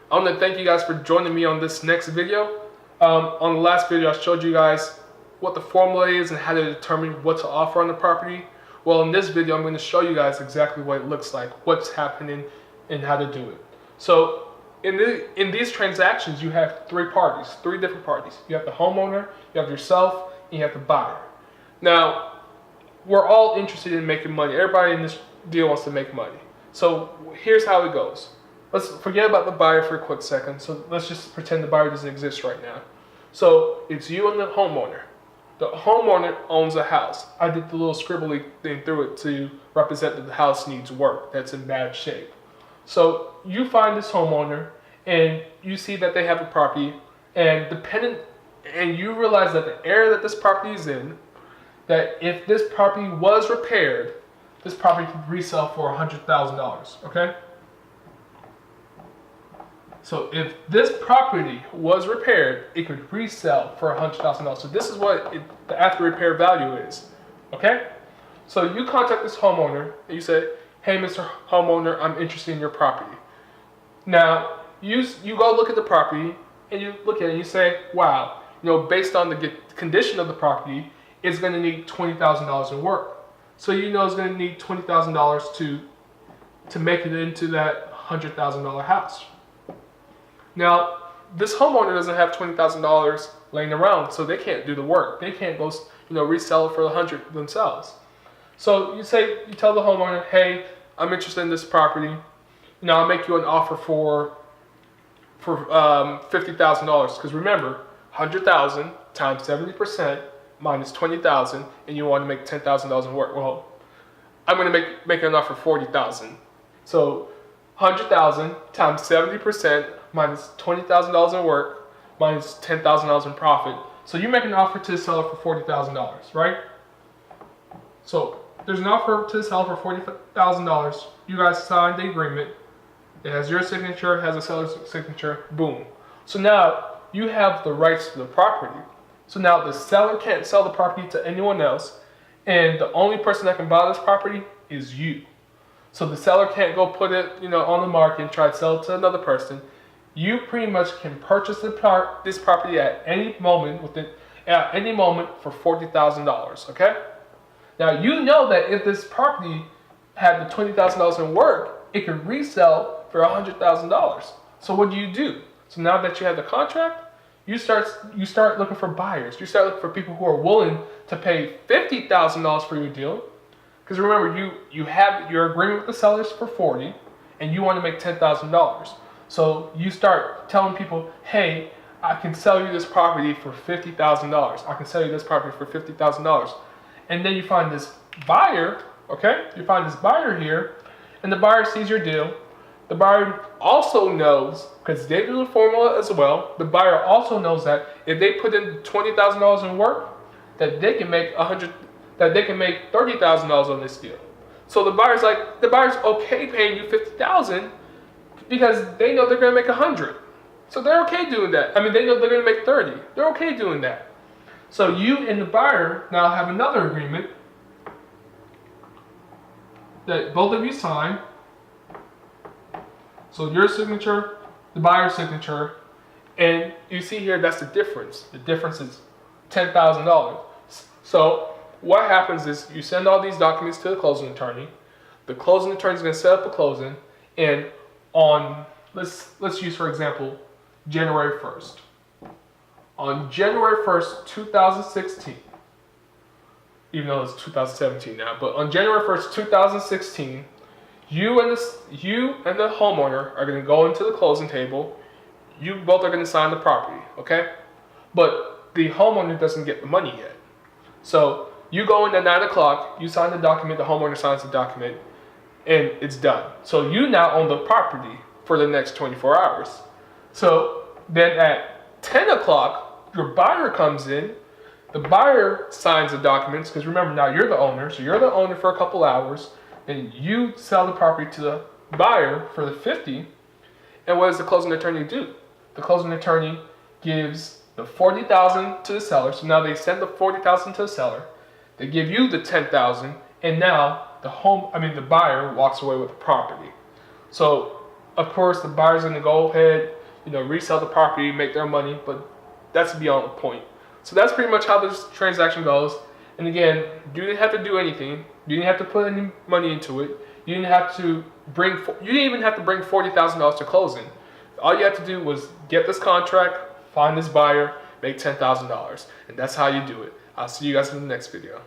I want to thank you guys for joining me on this next video. On the last video, I showed you guys what the formula is and how to determine what to offer on the property. Well, in this video, I'm going to show you guys exactly what it looks like, what's happening, and how to do it. So in these transactions, you have three different parties. You have the homeowner, you have yourself, and you have the buyer. Now, we're all interested in making money. Everybody in this deal wants to make money. So here's how it goes. Let's forget about the buyer for a quick second. So let's just pretend the buyer doesn't exist right now. So it's you and the homeowner. The homeowner owns a house. I did the little scribbly thing through it to represent that the house needs work, that's in bad shape. So you find this homeowner and you see that they have a property, and you realize that the area that this property is in, that if this property was repaired, this property could resell for $100,000, okay? So if this property was repaired, it could resell for $100,000. So this is what the after repair value is, okay? So you contact this homeowner and you say, hey, Mr. Homeowner, I'm interested in your property. Now, you go look at the property and you look at it and you say, wow, based on the condition of the property, it's going to need $20,000 in work. So you know it's going to need $20,000 to make it into that $100,000 house. Now, this homeowner doesn't have $20,000 laying around, so they can't do the work. They can't go, resell it for $100,000 themselves. So you tell the homeowner, hey, I'm interested in this property. I'll make you an offer for $50,000. Because remember, $100,000 times 70% minus $20,000, and you want to make $10,000 in work. Well, I'm going to make an offer for $40,000. So $100,000 times 70% minus $20,000 in work minus $10,000 in profit. So you make an offer to the seller for $40,000, right? So there's an offer to the seller for $40,000. You guys signed the agreement. It has your signature, it has the seller's signature. Boom. So now you have the rights to the property. So now the seller can't sell the property to anyone else, and the only person that can buy this property is you. So the seller can't go put it, on the market and try to sell it to another person. You pretty much can purchase this property at any moment for $40,000. Okay. Now you know that if this property had the $20,000 in work, it could resell for $100,000. So what do? So now that you have the contract, you start looking for buyers. You start looking for people who are willing to pay $50,000 for your deal. Because remember, you have your agreement with the sellers for $40,000, and you want to make $10,000. So you start telling people, hey, I can sell you this property for $50,000. I can sell you this property for $50,000. And then you find this buyer, okay? You find this buyer here, and the buyer sees your deal. The buyer also knows, because they do the formula as well, the buyer also knows that if they put in $20,000 in work, that they can make $30,000 on this deal. So the buyer's okay paying you $50,000 because they know they're going to make $100,000. So they're okay doing that. They know they're going to make $30,000. They're okay doing that. So you and the buyer now have another agreement that both of you sign. So your signature, the buyer's signature, and you see here that's the difference. The difference is $10,000. So what happens is you send all these documents to the closing attorney. The closing attorney is going to set up a closing, and on let's use for example January 1st. On January 1st, 2016, even though it's 2017 now, but on January 1st, 2016, you and the homeowner are going to go into the closing table. You both are going to sign the property, okay? But the homeowner doesn't get the money yet. So you go in at 9 o'clock, you sign the document, the homeowner signs the document, and it's done. So you now own the property for the next 24 hours. So then at 10 o'clock, your buyer comes in. The buyer signs the documents, because remember, now you're the owner. So you're the owner for a couple hours. And you sell the property to the buyer for the $50,000. And what does the closing attorney do? The closing attorney gives the $40,000 to the seller. So now they send the $40,000 to the seller. They give you the $10,000, and now the buyer walks away with the property. So Of course, the buyer's going to go ahead, resell the property, make their money, but that's beyond the point. So that's pretty much how this transaction goes. And again, you didn't have to do anything. You didn't have to put any money into it. You didn't even have to bring $40,000 to closing. All you had to do was get this contract, find this buyer, make $10,000. And that's how you do it. I'll see you guys in the next video.